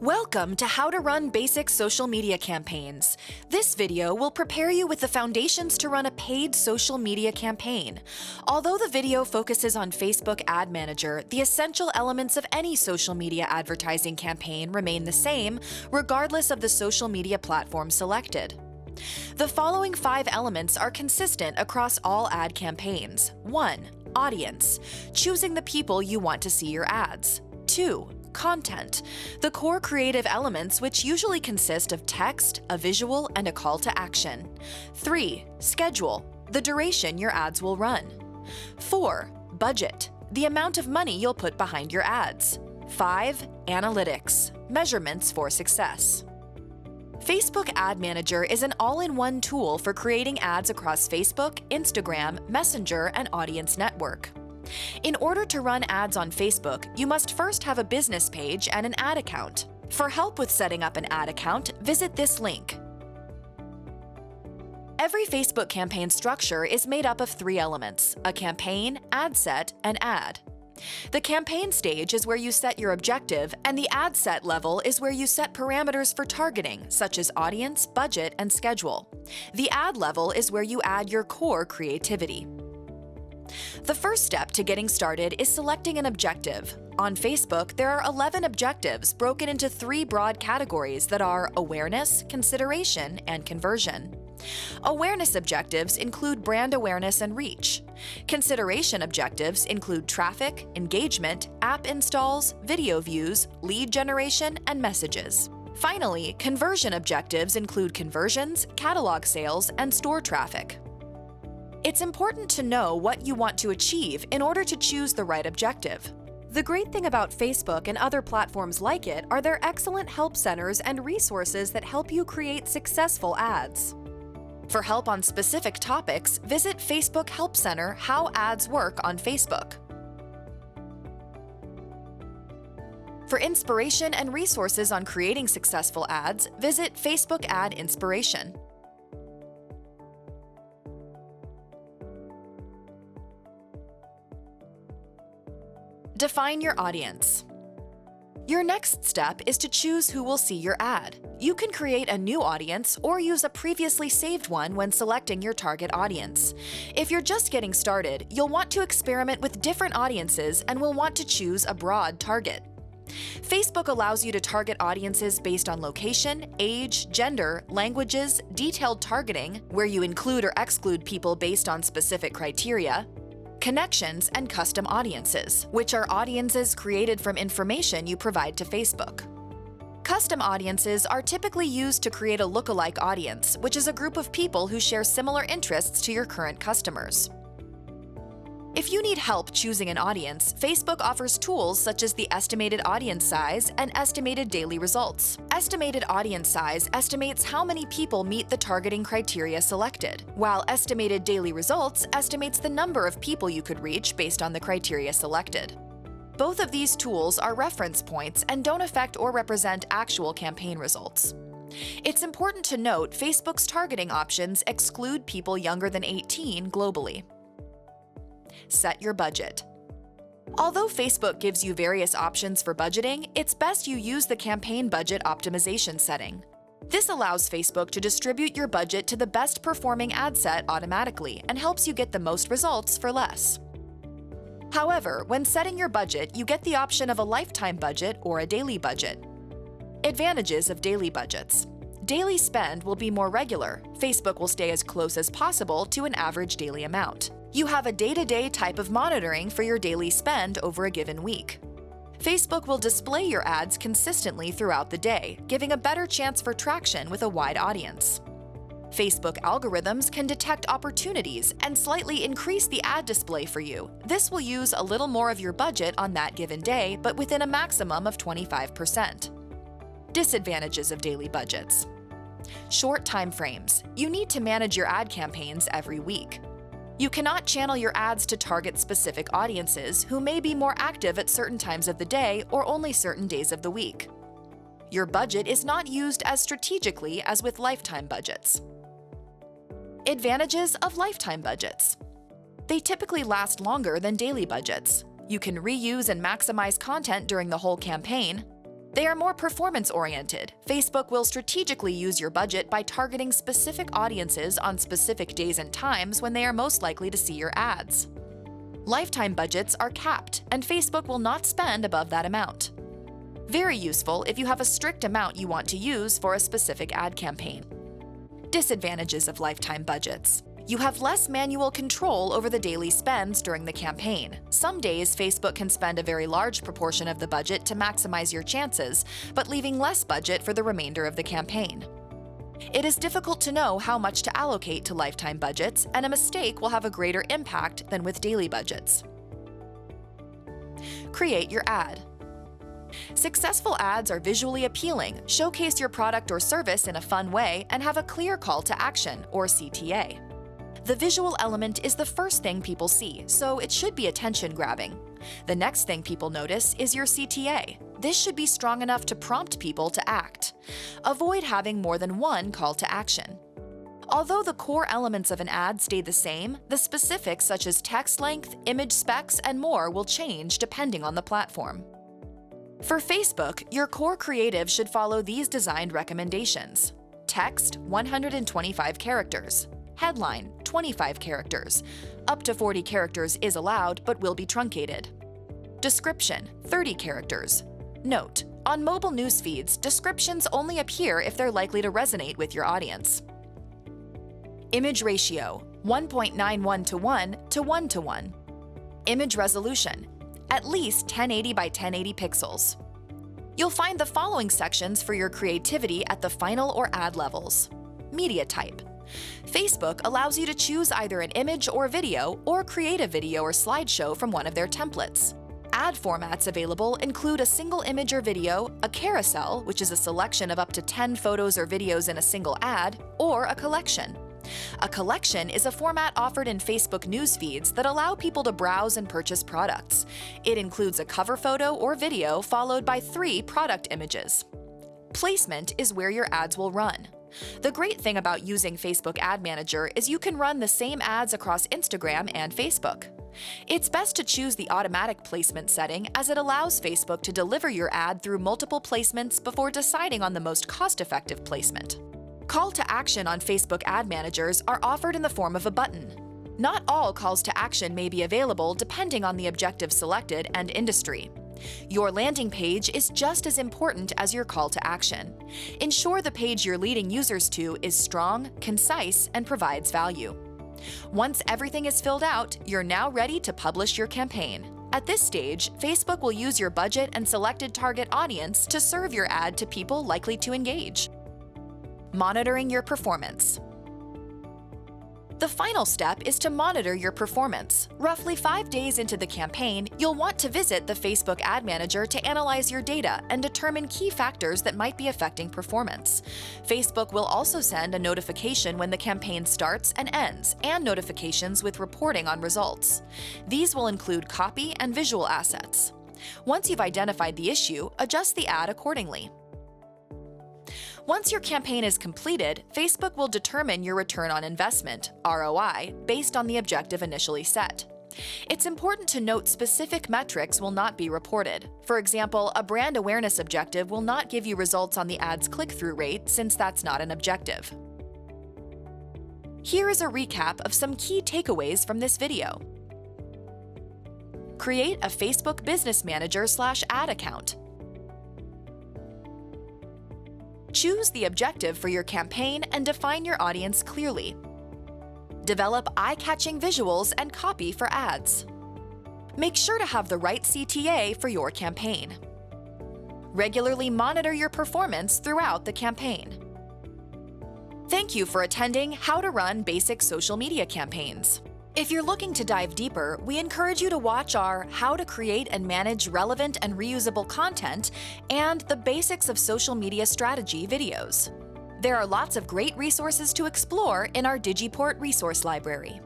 Welcome to How to Run Basic Social Media Campaigns. This video will prepare you with the foundations to run a paid social media campaign. Although the video focuses on Facebook Ad Manager, the essential elements of any social media advertising campaign remain the same, regardless of the social media platform selected. The following 5 elements are consistent across all ad campaigns. 1. Audience. Choosing the people you want to see your ads. 2. Content. The core creative elements, which usually consist of text, a visual, and a call to action. 3. Schedule. The duration your ads will run. 4. Budget. The amount of money you'll put behind your ads. 5. Analytics. Measurements for success. Facebook Ad Manager is an all-in-one tool for creating ads across Facebook, Instagram, Messenger, and Audience Network. In order to run ads on Facebook, you must first have a business page and an ad account. For help with setting up an ad account, visit this link. Every Facebook campaign structure is made up of 3 elements: a campaign, ad set, and ad. The campaign stage is where you set your objective, and the ad set level is where you set parameters for targeting, such as audience, budget, and schedule. The ad level is where you add your core creativity. The first step to getting started is selecting an objective. On Facebook, there are 11 objectives broken into 3 broad categories that are awareness, consideration, and conversion. Awareness objectives include brand awareness and reach. Consideration objectives include traffic, engagement, app installs, video views, lead generation, and messages. Finally, conversion objectives include conversions, catalog sales, and store traffic. It's important to know what you want to achieve in order to choose the right objective. The great thing about Facebook and other platforms like it are their excellent help centers and resources that help you create successful ads. For help on specific topics, visit Facebook Help Center How Ads Work on Facebook. For inspiration and resources on creating successful ads, visit Facebook Ad Inspiration. Define your audience. Your next step is to choose who will see your ad. You can create a new audience or use a previously saved one when selecting your target audience. If you're just getting started, you'll want to experiment with different audiences and will want to choose a broad target. Facebook allows you to target audiences based on location, age, gender, languages, detailed targeting, where you include or exclude people based on specific criteria, connections, and custom audiences, which are audiences created from information you provide to Facebook. Custom audiences are typically used to create a lookalike audience, which is a group of people who share similar interests to your current customers. If you need help choosing an audience, Facebook offers tools such as the estimated audience size and estimated daily results. Estimated audience size estimates how many people meet the targeting criteria selected, while estimated daily results estimates the number of people you could reach based on the criteria selected. Both of these tools are reference points and don't affect or represent actual campaign results. It's important to note Facebook's targeting options exclude people younger than 18 globally. Set your budget. Although Facebook gives you various options for budgeting, it's best you use the campaign budget optimization setting. This allows Facebook to distribute your budget to the best performing ad set automatically and helps you get the most results for less. However, when setting your budget, you get the option of a lifetime budget or a daily budget. Advantages of daily budgets. Daily spend will be more regular. Facebook will stay as close as possible to an average daily amount. You have a day-to-day type of monitoring for your daily spend over a given week. Facebook will display your ads consistently throughout the day, giving a better chance for traction with a wide audience. Facebook algorithms can detect opportunities and slightly increase the ad display for you. This will use a little more of your budget on that given day, but within a maximum of 25%. Disadvantages of daily budgets. Short time frames. You need to manage your ad campaigns every week. You cannot channel your ads to target specific audiences who may be more active at certain times of the day or only certain days of the week. Your budget is not used as strategically as with lifetime budgets. Advantages of lifetime budgets. They typically last longer than daily budgets. You can reuse and maximize content during the whole campaign. They are more performance-oriented. Facebook will strategically use your budget by targeting specific audiences on specific days and times when they are most likely to see your ads. Lifetime budgets are capped, and Facebook will not spend above that amount. Very useful if you have a strict amount you want to use for a specific ad campaign. Disadvantages of lifetime budgets. You have less manual control over the daily spends during the campaign. Some days, Facebook can spend a very large proportion of the budget to maximize your chances, but leaving less budget for the remainder of the campaign. It is difficult to know how much to allocate to lifetime budgets, and a mistake will have a greater impact than with daily budgets. Create your ad. Successful ads are visually appealing, showcase your product or service in a fun way, and have a clear call to action, or CTA. The visual element is the first thing people see, so it should be attention-grabbing. The next thing people notice is your CTA. This should be strong enough to prompt people to act. Avoid having more than one call to action. Although the core elements of an ad stay the same, the specifics such as text length, image specs, and more will change depending on the platform. For Facebook, your core creative should follow these designed recommendations. Text, 125 characters. Headline, 25 characters. Up to 40 characters is allowed but will be truncated. Description, 30 characters. Note: on mobile news feeds, descriptions only appear if they're likely to resonate with your audience. Image ratio, 1.91 to 1 to 1 to 1. Image resolution, at least 1080 by 1080 pixels. You'll find the following sections for your creativity at the final or ad levels. Media type. Facebook allows you to choose either an image or video, or create a video or slideshow from one of their templates. Ad formats available include a single image or video, a carousel, which is a selection of up to 10 photos or videos in a single ad, or a collection. A collection is a format offered in Facebook news feeds that allow people to browse and purchase products. It includes a cover photo or video followed by 3 product images. Placement is where your ads will run. The great thing about using Facebook Ad Manager is you can run the same ads across Instagram and Facebook. It's best to choose the automatic placement setting, as it allows Facebook to deliver your ad through multiple placements before deciding on the most cost-effective placement. Call to action on Facebook Ad Managers are offered in the form of a button. Not all calls to action may be available depending on the objective selected and industry. Your landing page is just as important as your call to action. Ensure the page you're leading users to is strong, concise, and provides value. Once everything is filled out, you're now ready to publish your campaign. At this stage, Facebook will use your budget and selected target audience to serve your ad to people likely to engage. Monitoring your performance. The final step is to monitor your performance. Roughly 5 days into the campaign, you'll want to visit the Facebook Ad Manager to analyze your data and determine key factors that might be affecting performance. Facebook will also send a notification when the campaign starts and ends, and notifications with reporting on results. These will include copy and visual assets. Once you've identified the issue, adjust the ad accordingly. Once your campaign is completed, Facebook will determine your return on investment, ROI, based on the objective initially set. It's important to note specific metrics will not be reported. For example, a brand awareness objective will not give you results on the ad's click-through rate, since that's not an objective. Here is a recap of some key takeaways from this video. Create a Facebook Business Manager/ad account. Choose the objective for your campaign and define your audience clearly. Develop eye-catching visuals and copy for ads. Make sure to have the right CTA for your campaign. Regularly monitor your performance throughout the campaign. Thank you for attending How to Run Basic Social Media Campaigns. If you're looking to dive deeper, we encourage you to watch our How to Create and Manage Relevant and Reusable Content and the Basics of Social Media Strategy videos. There are lots of great resources to explore in our Digiport resource library.